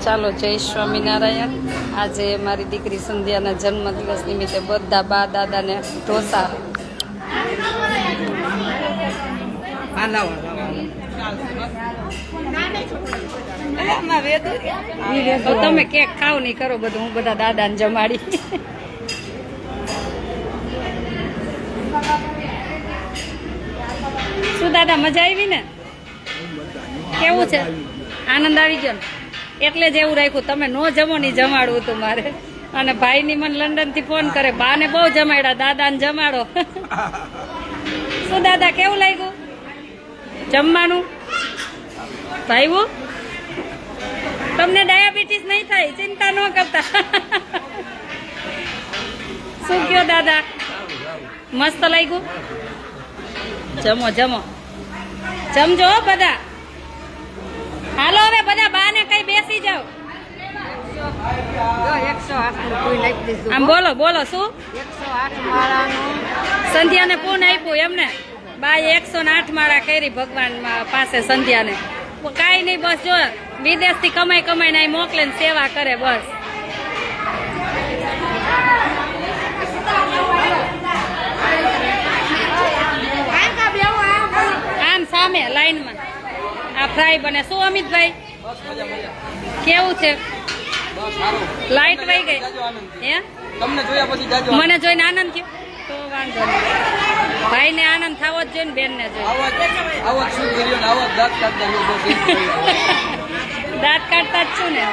ચાલો જય સ્વામિનારાયણ. આજે મારી દીકરી સંધ્યાના જન્મદિવસ નિમિત્તે બધા બા દાદાને ઢોસા. તમે કેક ખાવ નહીં કરો બધું, હું બધા દાદાને જમાડી. શું દાદા મજા આવી ને? કેવું છે? આનંદ આવી ગયો ને? એટલે જ એવું રાખ્યું, તમે નો જમો નહીં જમાડવું હતું મારે. અને ભાઈની મને લંડન થી ફોન કરે, બાને બહુ જમાડ્યા, દાદાને જમાડો. શું દાદા કેવું લાગ્યું જમવાનું? ભાઈઓ તમને ડાયાબિટીસ નહીં થાય, ચિંતા ન કરતા. શું કયો દાદા? મસ્ત લાગ્યું? જમો જમો, જમજો બધા. હાલો હવે બધા બાને કઈ બેસી જાઓ. આમ બોલો બોલો. શું 108 સંધ્યાને પૂન આપ્યું એમને? બાએ 108 માળા કરી ભગવાન પાસે સંધ્યાને. કાંઈ નહીં, બસ જો વિદેશથી કમાઈ કમાઈને અહીં મોકલે ને સેવા કરે બસ. આમ સામે લાઈનમાં આ ફ્રાય બને. શું અમિતભાઈ કેવું છે? લાઈટ વહી ગઈ હે? મને જોઈને આનંદ થયો તો વાંધો નહીં. ભાઈ ને આનંદ થવો જ જોઈએ ને બેન ને જોઈએ. દાંત કાઢતા જ છું ને.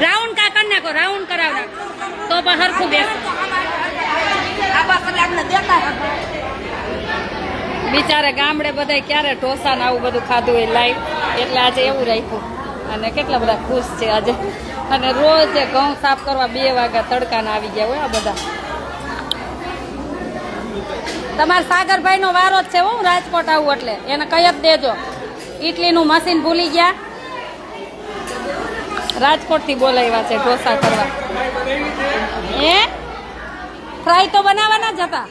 રાઉન્ડ કા કરી નાખો, રાઉન્ડ કરાવ નાખો તો પણ હરખું બેસો. બિચારે ગામડે બધા ક્યારે ઢોસા ને આવું બધું ખાધું હોય લાઈવ, એટલે આજે એવું રાખ્યું. અને કેટલા બધા ખુશ છે આજે. અને રોજ ઘઉં સાફ કરવા 2 વાગ્યા તડકાના આવી ગયા હોય આ બધા. તમારા સાગરભાઈ નો વારો જ છે. હું રાજકોટ આવું એટલે એને કહી જ દેજો, ઇડલીનું મશીન ભૂલી ગયા. રાજકોટ થી બોલાવ્યા છે ઢોસા કરવા. એ ફ્રાય તો બનાવવાના જ હતા.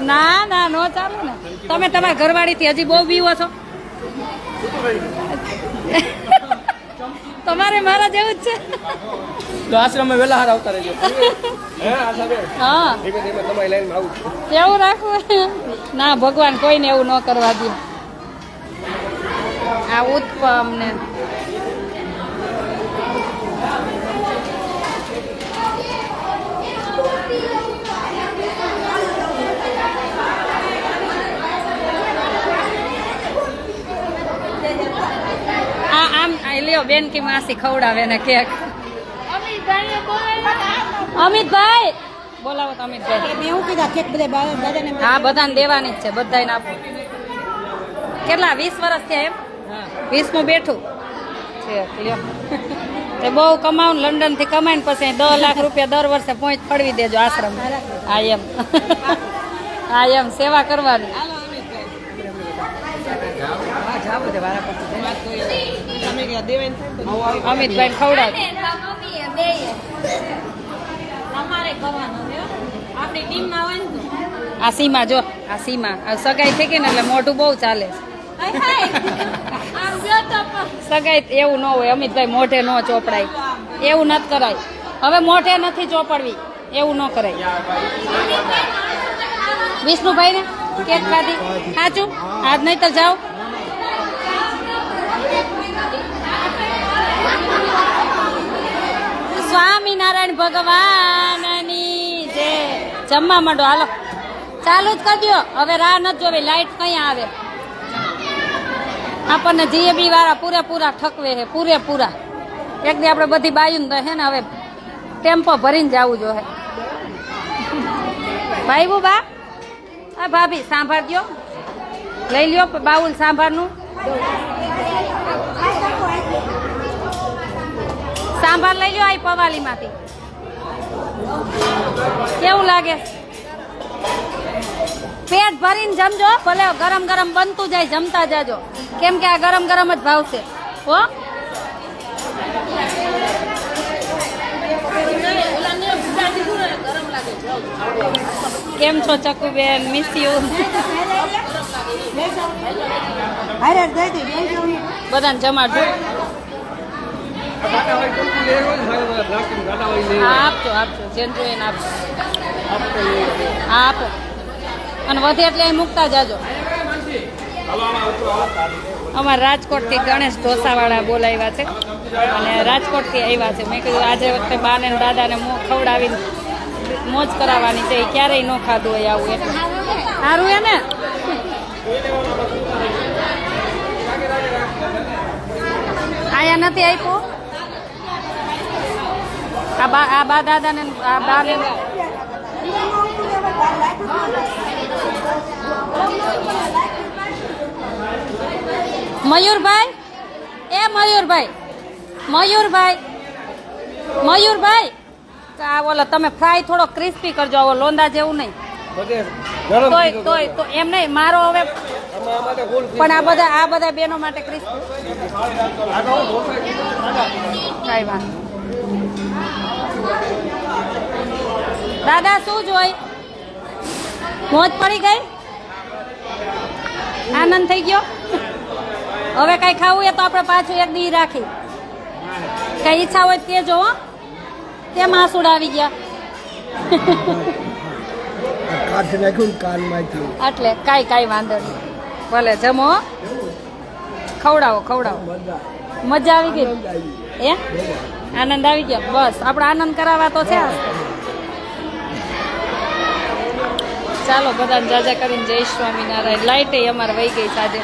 ના ના, નો ચાલે ને. તમે તમારા ઘરવાળી થી હજી બહુ બીવો છો. તમારે મારા જેવું જ છે. આશ્રમ વેલા હાર આવતા રહેજો. હા એવું રાખવું. ના ભગવાન કોઈને એવું ન કરવા દે. આ ઉત્પમ ને લ્યો બેન કી માસી ખવડાવે ને કેક. અમિતભાઈ બોલાવો તો. અમિતભાઈ હા બધાને દેવાની જ છે, બધાને આપો. કેટલા 20 વર્ષ થયા એમ? 20મું બેઠું છે. તે બહુ કમાવું, લંડન થી કમાઈને પછી 10 લાખ રૂપિયા દર વર્ષે પહોંચ ફળવી દેજો આશ્રમ. હા એમ. હા એમ સેવા કરવાની. અમિતભાઈ ખવડાવ. આ સીમા જો, આ સીમા સગાઈ થઈ ગઈ ને એટલે મોઢું બહુ ચાલે. સગાઈ એવું ન હોય અમિતભાઈ, મોઢે ન ચોપડાય એવું નથી કરાય. હવે મોઢે નથી ચોપડવી એવું ન કરાય. વિષ્ણુભાઈ ને કેક ખાધી સાચું આજ નહીં તો જાઓ. સ્વામિનારાયણ ભગવાનની જય. જમવા માંડો હાલો, ચાલુ જ કરજો. હવે રાહ નથી જોવી, લાઈટ કઈ આવે. આપણને જીએબી વાળા પૂરેપૂરા ઠકવે છે, પૂરેપૂરા. એક દી આપણે બધી બાયું તો હે ને હવે ટેમ્પો ભરીને જવું જોઈએ. ભાઈ બા આ ભાભી સાંભાળ દો, લઈ લ્યો બાઉલ સાંભારનું. સાંભાર લઈ લ્યો આ પવાલી માંથી. કેવું લાગે? પેટ ભરીને જમજો, ભલે ગરમ ગરમ બનતું જાય, જમતા જાજો, કેમ કે આ ગરમ ગરમ જ ભાવશે હો. કેમ છો ચકુબેન? Miss you. બધાને જમાડજો. ઘાટાવાળી કુલકુલ લેવો ને મારે રાખીને ઘાટાવાળી લેવી. હા આપજો આપજો જેન જોઈએ ને આપજો આપણે લેવી. હા આપો અને વધે એટલે અહીં મૂકતા જાજો. અમારા રાજકોટથી ગણેશ ઢોસાવાળા બોલાવ્યા છે અને રાજકોટથી આવ્યા છે. મેં કીધું આજે વખતે બાને ને દાદાને ખવડાવીને મોજ કરાવવાની છે. એ ક્યારેય ન ખાધું હોય આવું એટલે સારું હે ને. આયા નથી આપ્યો આ બા દાદાને આ બા ને મયુરભાઈ એ મયુરભાઈ આ બોલો તમે ફ્રાય થોડો ક્રિસ્પી કરજો. આવો લોંદા જેવું નહીં. બધે ગરમ તોય કીધું તોય તો એમ નહીં મારો હવે આમાં માટે ગોળ પણ આ બધા બેનો માટે ક્રિસ્પી આગળ ઢોસા કાંઈ વાંધો. દાદા શું જોઈ મોજ પડી ગઈ આનંદ થઈ ગયો. હવે કઈ ખાવું એ તો આપણે પાછું એક દી રાખી કઈ ઈચ્છા હોય તે જો કેમ આંસુડા આવી ગયા કાઢી નાખ્યું કાનમાંથી. એટલે કાંઈ વાંધો નહીં. ભલે જમો હો. ખવડાવો મજા આવી ગઈ એ આનંદ આવી ગયો. બસ આપણે આનંદ કરાવવા તો છે. ચાલો બધાને જાજા કરીને જય સ્વામિનારાયણ. લાઈટ અમારે વહી ગઈ છે આજે.